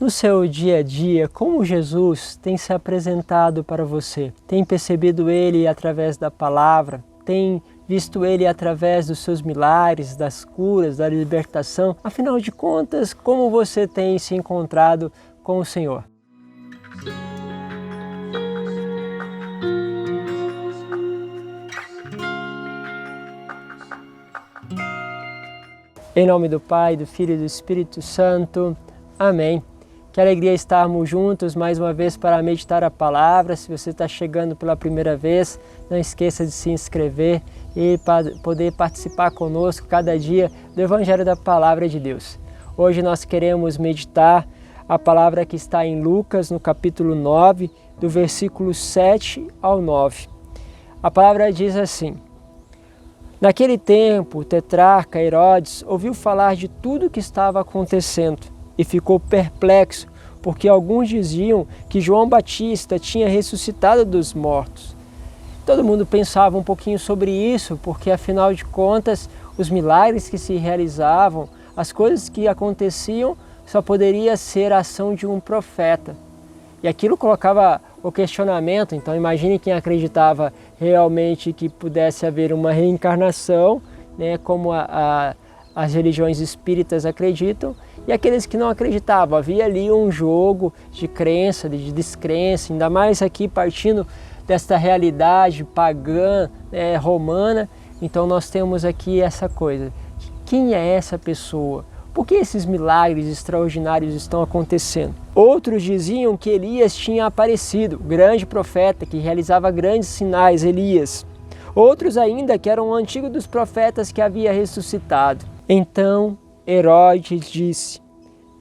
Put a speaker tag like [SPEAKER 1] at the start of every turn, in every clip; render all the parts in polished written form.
[SPEAKER 1] No seu dia a dia, como Jesus tem se apresentado para você? Tem percebido Ele através da palavra? Tem visto Ele através dos seus milagres, das curas, da libertação? Afinal de contas, como você tem se encontrado com o Senhor? Em nome do Pai, do Filho e do Espírito Santo. Amém. Que alegria estarmos juntos mais uma vez para meditar a palavra. Se você está chegando pela primeira vez, não esqueça de se inscrever e poder participar conosco cada dia do Evangelho da Palavra de Deus. Hoje nós queremos meditar a palavra que está em Lucas, no capítulo 9, do versículo 7 ao 9. A palavra diz assim: Naquele tempo, o tetrarca Herodes ouviu falar de tudo o que estava acontecendo e ficou perplexo, porque alguns diziam que João Batista tinha ressuscitado dos mortos. Todo mundo pensava um pouquinho sobre isso, porque afinal de contas, os milagres que se realizavam, as coisas que aconteciam, só poderia ser a ação de um profeta. E aquilo colocava o questionamento. Então imagine quem acreditava realmente que pudesse haver uma reencarnação, né, como as religiões espíritas acreditam, e aqueles que não acreditavam. Havia ali um jogo de crença, de descrença, ainda mais aqui partindo desta realidade pagã, romana. Então nós temos aqui essa coisa: quem é essa pessoa? Por que esses milagres extraordinários estão acontecendo? Outros diziam que Elias tinha aparecido, o grande profeta que realizava grandes sinais, Elias. Outros ainda que era um antigo dos profetas que havia ressuscitado. Então Herodes disse: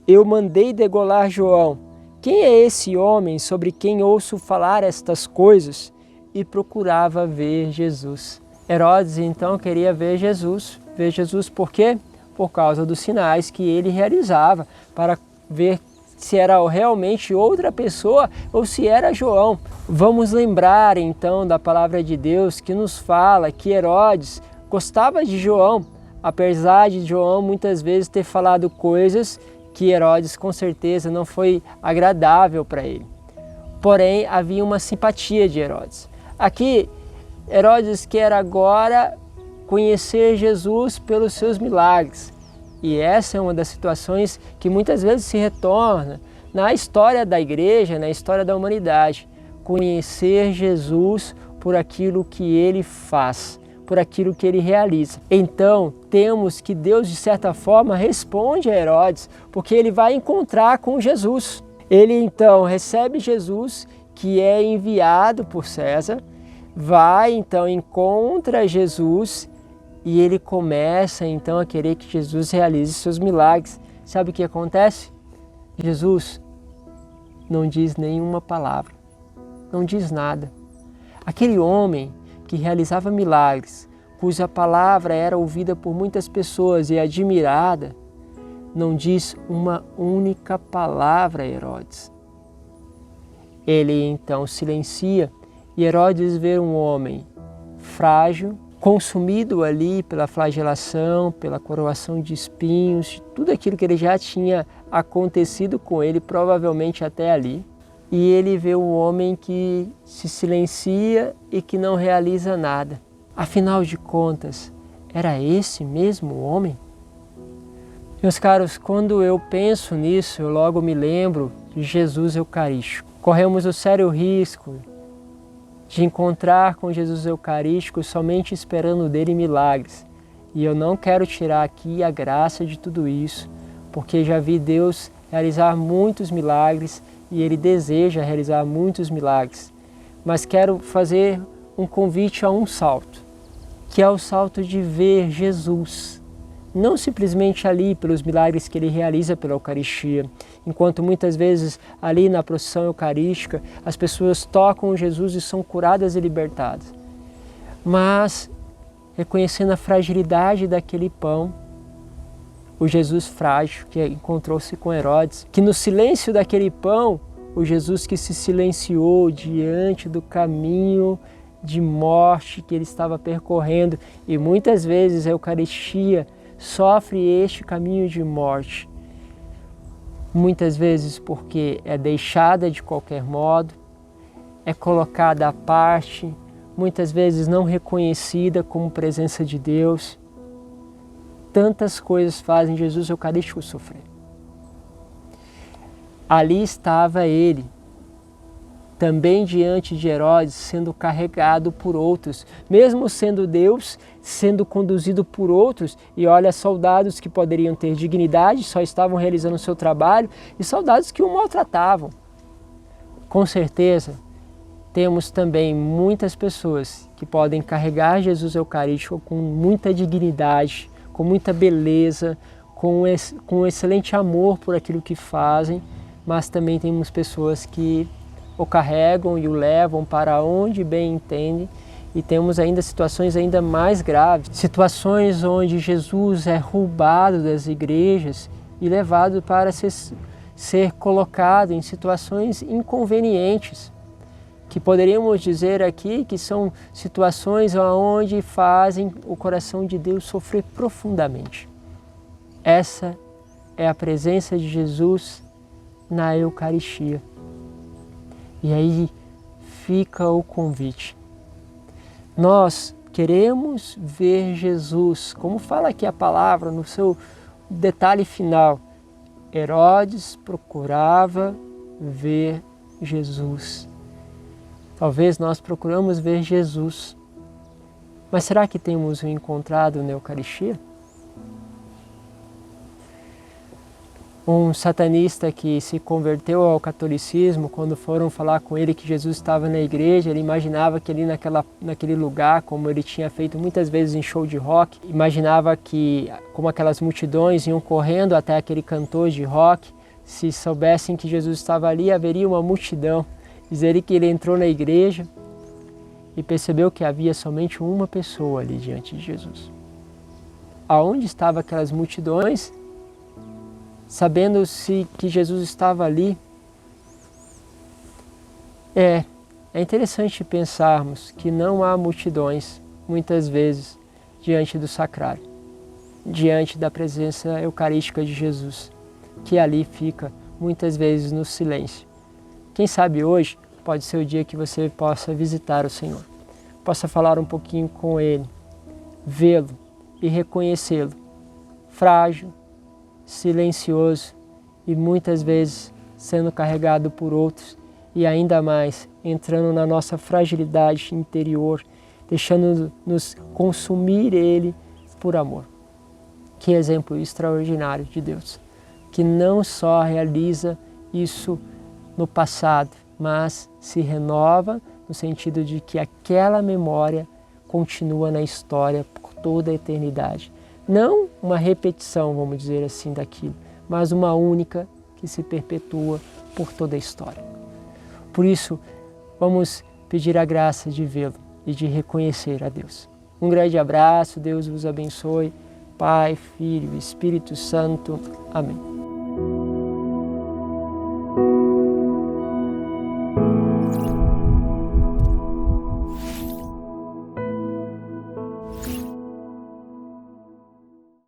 [SPEAKER 1] Eu mandei degolar João. Quem é esse homem sobre quem ouço falar estas coisas? E procurava ver Jesus. Herodes então queria ver Jesus. Ver Jesus por quê? Por causa dos sinais que ele realizava, para ver se era realmente outra pessoa ou se era João. Vamos lembrar então da palavra de Deus que nos fala que Herodes gostava de João, apesar de João muitas vezes ter falado coisas que Herodes com certeza não foi agradável para ele. Porém, havia uma simpatia de Herodes. Aqui, Herodes quer agora conhecer Jesus pelos seus milagres. E essa é uma das situações que muitas vezes se retorna na história da igreja, na história da humanidade. Conhecer Jesus por aquilo que ele faz, por aquilo que ele realiza. Então, temos que Deus, de certa forma, responde a Herodes, porque ele vai encontrar com Jesus. Ele então recebe Jesus, que é enviado por César, vai então, encontra Jesus, e ele começa então a querer que Jesus realize seus milagres. Sabe o que acontece? Jesus não diz nenhuma palavra, não diz nada. Aquele homem que realizava milagres, cuja palavra era ouvida por muitas pessoas e admirada, não diz uma única palavra a Herodes. Ele então silencia, e Herodes vê um homem frágil, consumido ali pela flagelação, pela coroação de espinhos, de tudo aquilo que ele já tinha acontecido com ele, provavelmente até ali. E ele vê um homem que se silencia e que não realiza nada. Afinal de contas, era esse mesmo homem? Meus caros, quando eu penso nisso, eu logo me lembro de Jesus Eucarístico. Corremos o sério risco de encontrar com Jesus Eucarístico somente esperando dele milagres. E eu não quero tirar aqui a graça de tudo isso, porque já vi Deus realizar muitos milagres e Ele deseja realizar muitos milagres. Mas quero fazer um convite a um salto, que é o salto de ver Jesus. Não simplesmente ali pelos milagres que Ele realiza pela Eucaristia, enquanto muitas vezes ali na procissão eucarística as pessoas tocam Jesus e são curadas e libertadas. Mas reconhecendo a fragilidade daquele pão, o Jesus frágil que encontrou-se com Herodes, que no silêncio daquele pão, o Jesus que se silenciou diante do caminho de morte que ele estava percorrendo, e muitas vezes a Eucaristia sofre este caminho de morte. muitas vezes porque é deixada de qualquer modo, é colocada à parte, muitas vezes não reconhecida como presença de Deus. Tantas coisas fazem Jesus Eucarístico sofrer. Ali estava ele, também diante de Herodes, sendo carregado por outros, mesmo sendo Deus, sendo conduzido por outros, e olha, soldados que poderiam ter dignidade, só estavam realizando o seu trabalho, e soldados que o maltratavam. Com certeza, temos também muitas pessoas que podem carregar Jesus Eucarístico com muita dignidade, com muita beleza, com um excelente amor por aquilo que fazem, mas também temos pessoas que o carregam e o levam para onde bem entendem, e temos ainda situações ainda mais graves, situações onde Jesus é roubado das igrejas e levado para ser colocado em situações inconvenientes, que poderíamos dizer aqui que são situações onde fazem o coração de Deus sofrer profundamente. Essa é a presença de Jesus na Eucaristia. E aí fica o convite. Nós queremos ver Jesus, como fala aqui a palavra no seu detalhe final. Herodes procurava ver Jesus. Talvez nós procuramos ver Jesus, mas será que temos o encontrado na Eucaristia? Um satanista que se converteu ao catolicismo, quando foram falar com ele que Jesus estava na igreja, ele imaginava que ali naquele lugar, como ele tinha feito muitas vezes em show de rock, imaginava que, como aquelas multidões iam correndo até aquele cantor de rock, se soubessem que Jesus estava ali, haveria uma multidão. Diz ele que ele entrou na igreja e percebeu que havia somente uma pessoa ali diante de Jesus. Aonde estavam aquelas multidões, sabendo-se que Jesus estava ali? É interessante pensarmos que não há multidões, muitas vezes, diante do sacrário, diante da presença eucarística de Jesus, que ali fica, muitas vezes, no silêncio. Quem sabe hoje pode ser o dia que você possa visitar o Senhor, possa falar um pouquinho com Ele, vê-lo e reconhecê-lo, frágil, silencioso e muitas vezes sendo carregado por outros e ainda mais entrando na nossa fragilidade interior, deixando-nos consumir Ele por amor. Que exemplo extraordinário de Deus, que não só realiza isso no passado, mas se renova no sentido de que aquela memória continua na história por toda a eternidade. Não uma repetição, vamos dizer assim, daquilo, mas uma única que se perpetua por toda a história. Por isso, vamos pedir a graça de vê-lo e de reconhecer a Deus. Um grande abraço, Deus vos abençoe, Pai, Filho e Espírito Santo. Amém.